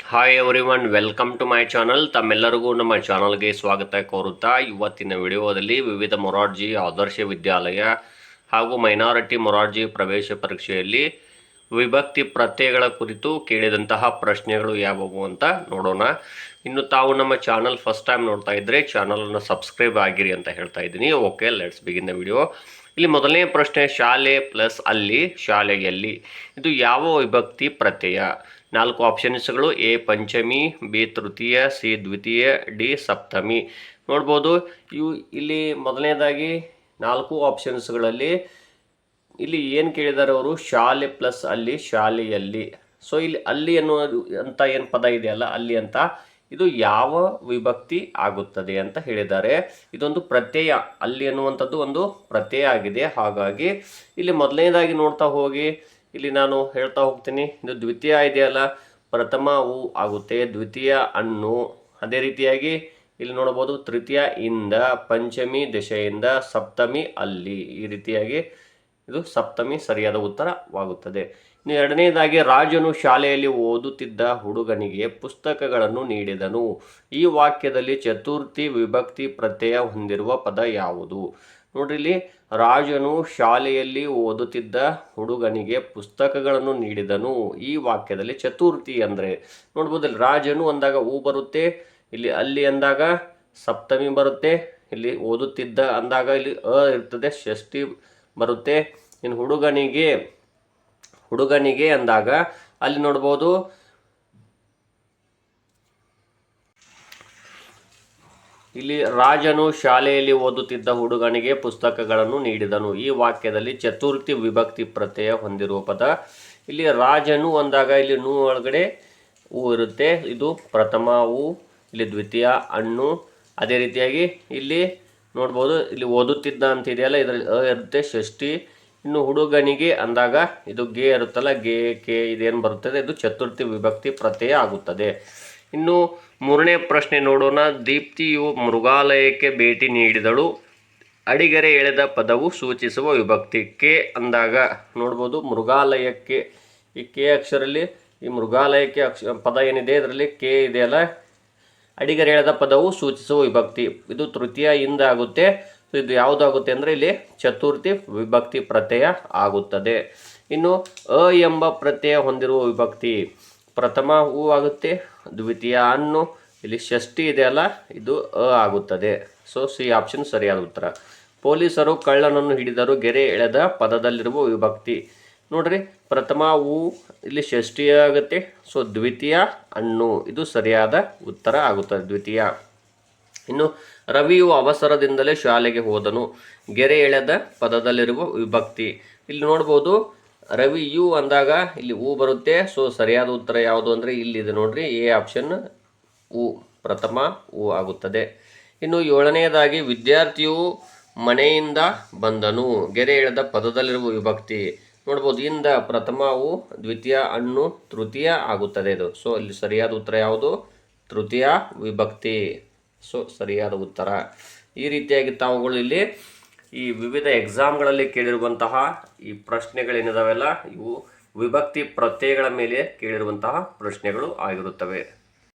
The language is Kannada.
Hi everyone, welcome to my channel. ತಮ್ಮೆಲ್ಲರಿಗೂ ನಮ್ಮ ಚಾನಲ್ಗೆ ಸ್ವಾಗತ ಕೋರುತ್ತಾ ಇವತ್ತಿನ ವಿಡಿಯೋದಲ್ಲಿ ವಿವಿಧ ಮೊರಾರ್ಜಿ ಆದರ್ಶ ವಿದ್ಯಾಲಯ ಹಾಗೂ ಮೈನಾರಿಟಿ ಮೊರಾರ್ಜಿ ಪ್ರವೇಶ ಪರೀಕ್ಷೆಯಲ್ಲಿ ವಿಭಕ್ತಿ ಪ್ರತ್ಯಯಗಳ ಕುರಿತು ಕೇಳಿದಂತಹ ಪ್ರಶ್ನೆಗಳು ಯಾವುವು ಅಂತ ನೋಡೋಣ. ಇನ್ನು ತಾವು ನಮ್ಮ ಚಾನಲ್ ಫಸ್ಟ್ ಟೈಮ್ ನೋಡ್ತಾ ಇದ್ದರೆ ಚಾನಲನ್ನು ಸಬ್ಸ್ಕ್ರೈಬ್ ಆಗಿರಿ ಅಂತ ಹೇಳ್ತಾ ಇದ್ದೀನಿ. Okay, let's begin the video. ಇಲ್ಲಿ ಮೊದಲನೇ ಪ್ರಶ್ನೆ, ಶಾಲೆ ಪ್ಲಸ್ ಅಲ್ಲಿ, ಶಾಲೆಯಲ್ಲಿ, ಇದು ಯಾವ ವಿಭಕ್ತಿ ಪ್ರತ್ಯಯ? 4 ಆಪ್ಷನ್ಸ್ಗಳು: ಎ ಪಂಚಮಿ, ಬಿ ತೃತೀಯ, ಸಿ ದ್ವಿತೀಯ, ಡಿ ಸಪ್ತಮಿ. ನೋಡ್ಬೋದು, ಇವು ಇಲ್ಲಿ ಮೊದಲನೇದಾಗಿ 4 ಆಪ್ಷನ್ಸ್ಗಳಲ್ಲಿ ಇಲ್ಲಿ ಏನು ಕೇಳಿದ್ದಾರೆ ಅವರು, ಶಾಲೆ ಪ್ಲಸ್ ಅಲ್ಲಿ, ಶಾಲೆಯಲ್ಲಿ. ಸೊ ಇಲ್ಲಿ ಅಲ್ಲಿ ಅನ್ನೋದು ಅಂತ ಏನು ಪದ ಇದೆಯಲ್ಲ, ಅಲ್ಲಿ ಅಂತ, ಇದು ಯಾವ ವಿಭಕ್ತಿ ಆಗುತ್ತದೆ ಅಂತ ಹೇಳಿದ್ದಾರೆ. ಇದೊಂದು ಪ್ರತ್ಯಯ, ಅಲ್ಲಿ ಅನ್ನುವಂಥದ್ದು ಒಂದು ಪ್ರತ್ಯಯ ಆಗಿದೆ. ಹಾಗಾಗಿ ಇಲ್ಲಿ ಮೊದಲನೇದಾಗಿ ನೋಡ್ತಾ ಹೋಗಿ ಇಲ್ಲಿ ನಾನು ಹೇಳ್ತಾ ಹೋಗ್ತೀನಿ. ಇದು ದ್ವಿತೀಯ ಇದೆಯಲ್ಲ, ಪ್ರಥಮ ಉ ಆಗುತ್ತೆ, ದ್ವಿತೀಯ ಅನ್ನು. ಅದೇ ರೀತಿಯಾಗಿ ಇಲ್ಲಿ ನೋಡ್ಬೋದು, ತೃತೀಯ ಇಂದ, ಪಂಚಮಿ ದಶೆಯಿಂದ, ಸಪ್ತಮಿ ಅಲ್ಲಿ. ಈ ರೀತಿಯಾಗಿ ಇದು ಸಪ್ತಮಿ ಸರಿಯಾದ ಉತ್ತರವಾಗುತ್ತದೆ. ಇನ್ನು ಎರಡನೇದಾಗಿ, ರಾಜನು ಶಾಲೆಯಲ್ಲಿ ಓದುತ್ತಿದ್ದ ಹುಡುಗನಿಗೆ ಪುಸ್ತಕಗಳನ್ನು ನೀಡಿದನು. ಈ ವಾಕ್ಯದಲ್ಲಿ ಚತುರ್ಥಿ ವಿಭಕ್ತಿ ಪ್ರತ್ಯಯ ಹೊಂದಿರುವ ಪದ ಯಾವುದು? ನೋಡ್ರಿ, ಇಲ್ಲಿ ರಾಜನು ಶಾಲೆಯಲ್ಲಿ ಓದುತ್ತಿದ್ದ ಹುಡುಗನಿಗೆ ಪುಸ್ತಕಗಳನ್ನು ನೀಡಿದನು. ಈ ವಾಕ್ಯದಲ್ಲಿ ಚತುರ್ಥಿ ಅಂದರೆ ನೋಡ್ಬೋದು, ಇಲ್ಲಿ ರಾಜನು ಅಂದಾಗ ಹೂ ಬರುತ್ತೆ, ಇಲ್ಲಿ ಅಲ್ಲಿ ಅಂದಾಗ ಸಪ್ತಮಿ ಬರುತ್ತೆ, ಇಲ್ಲಿ ಓದುತ್ತಿದ್ದ ಅಂದಾಗ ಇಲ್ಲಿ ಇರ್ತದೆ, ಷಷ್ಠಿ ಬರುತ್ತೆ. ಇನ್ನು ಹುಡುಗನಿಗೆ ಅಂದಾಗ ಅಲ್ಲಿ ನೋಡ್ಬೋದು, ಇಲ್ಲಿ ರಾಜನು ಶಾಲೆಯಲ್ಲಿ ಓದುತ್ತಿದ್ದ ಹುಡುಗನಿಗೆ ಪುಸ್ತಕಗಳನ್ನು ನೀಡಿದನು. ಈ ವಾಕ್ಯದಲ್ಲಿ ಚತುರ್ಥಿ ವಿಭಕ್ತಿ ಪ್ರತ್ಯಯ ಹೊಂದಿರುವ ಪದ. ಇಲ್ಲಿ ರಾಜನು ಅಂದಾಗ ಇಲ್ಲಿ ನು ಒಳಗಡೆ ಹೂ ಇರುತ್ತೆ, ಇದು ಪ್ರಥಮ ಹೂ, ಇಲ್ಲಿ ದ್ವಿತೀಯ ಹಣ್ಣು. ಅದೇ ರೀತಿಯಾಗಿ ಇಲ್ಲಿ ನೋಡ್ಬೋದು, ಇಲ್ಲಿ ಓದುತ್ತಿದ್ದ ಅಂತ ಇದೆಯಲ್ಲ, ಇದರಲ್ಲಿ ಇರುತ್ತೆ, ಷಷ್ಠಿ. ಇನ್ನು ಹುಡುಗನಿಗೆ ಅಂದಾಗ ಇದು ಗೆ ಇರುತ್ತಲ್ಲ, ಗೆ ಕೆ ಇದೇನು ಬರುತ್ತದೆ, ಇದು ಚತುರ್ಥಿ ವಿಭಕ್ತಿ ಪ್ರತ್ಯಯ ಆಗುತ್ತದೆ. ಇನ್ನು ಮೂರನೇ ಪ್ರಶ್ನೆ ನೋಡೋಣ. ದೀಪ್ತಿಯು ಮೃಗಾಲಯಕ್ಕೆ ಭೇಟಿ ನೀಡಿದಳು. ಅಡಿಗೆರೆ ಎಳೆದ ಪದವು ಸೂಚಿಸುವ ವಿಭಕ್ತಿ. ಕೆ ಅಂದಾಗ ನೋಡ್ಬೋದು, ಮೃಗಾಲಯಕ್ಕೆ, ಈ ಕೆ ಅಕ್ಷರಲ್ಲಿ ಈ ಮೃಗಾಲಯಕ್ಕೆ ಪದ ಏನಿದೆ ಇದರಲ್ಲಿ ಕೆ ಇದೆಯಲ್ಲ, ಅಡಿಗೆರೆ ಎಳೆದ ಪದವು ಸೂಚಿಸುವ ವಿಭಕ್ತಿ. ಇದು ತೃತೀಯ ಇಂದ ಆಗುತ್ತೆ. ಸೊ ಇದು ಯಾವುದಾಗುತ್ತೆ ಅಂದರೆ ಇಲ್ಲಿ ಚತುರ್ಥಿ ವಿಭಕ್ತಿ ಪ್ರತ್ಯಯ ಆಗುತ್ತದೆ. ಇನ್ನು ಅ ಎಂಬ ಪ್ರತ್ಯಯ ಹೊಂದಿರುವ ವಿಭಕ್ತಿ. ಪ್ರಥಮ ಹೂ ಆಗುತ್ತೆ, ದ್ವಿತೀಯ ಹಣ್ಣು, ಇಲ್ಲಿ ಷಷ್ಠಿ ಇದೆಯಲ್ಲ, ಇದು ಅ ಆಗುತ್ತದೆ. ಸೊ ಸಿ ಆಪ್ಷನ್ ಸರಿಯಾದ ಉತ್ತರ. ಪೊಲೀಸರು ಕಳ್ಳನನ್ನು ಹಿಡಿದರು. ಗೆರೆ ಎಳೆದ ಪದದಲ್ಲಿರುವ ವಿಭಕ್ತಿ. ನೋಡ್ರಿ, ಪ್ರಥಮ ಹೂ, ಇಲ್ಲಿ ಷಷ್ಠಿ ಆಗುತ್ತೆ, ಸೊ ದ್ವಿತೀಯ ಹಣ್ಣು, ಇದು ಸರಿಯಾದ ಉತ್ತರ ಆಗುತ್ತದೆ, ದ್ವಿತೀಯ. ಇನ್ನು ರವಿಯು ಅವಸರದಿಂದಲೇ ಶಾಲೆಗೆ ಹೋದನು. ಗೆರೆ ಎಳೆದ ಪದದಲ್ಲಿರುವ ವಿಭಕ್ತಿ. ಇಲ್ಲಿ ನೋಡ್ಬೋದು, ರವಿಯು ಅಂದಾಗ ಇಲ್ಲಿ ಹೂ ಬರುತ್ತೆ. ಸೊ ಸರಿಯಾದ ಉತ್ತರ ಯಾವುದು ಅಂದರೆ ಇಲ್ಲಿದೆ ನೋಡ್ರಿ, ಎ ಆಪ್ಷನ್ ಹೂ, ಪ್ರಥಮ ಹೂ ಆಗುತ್ತದೆ. ಇನ್ನು ಏಳನೆಯದಾಗಿ, ವಿದ್ಯಾರ್ಥಿಯು ಮನೆಯಿಂದ ಬಂದನು. ಗೆರೆ ಎಳೆದ ಪದದಲ್ಲಿರುವ ವಿಭಕ್ತಿ. ನೋಡ್ಬೋದು, ಇಂದ ಪ್ರಥಮ ಹೂ, ದ್ವಿತೀಯ ಹಣ್ಣು, ತೃತೀಯ ಆಗುತ್ತದೆ ಇದು. ಸೊ ಇಲ್ಲಿ ಸರಿಯಾದ ಉತ್ತರ ಯಾವುದು? ತೃತೀಯ ವಿಭಕ್ತಿ. ಸೊ ಸರಿಯಾದ ಉತ್ತರ. ಈ ರೀತಿಯಾಗಿ ತಾವುಗಳು ಇಲ್ಲಿ ಈ ವಿವಿಧ ಎಕ್ಸಾಮ್ಗಳಲ್ಲಿ ಕೇಳಿರುವಂತಹ ಈ ಪ್ರಶ್ನೆಗಳೇನಿದಾವೆಲ್ಲ, ಇವು ವಿಭಕ್ತಿ ಪ್ರತ್ಯಯಗಳ ಮೇಲೆ ಕೇಳಿರುವಂತಹ ಪ್ರಶ್ನೆಗಳು ಆಗಿರುತ್ತವೆ.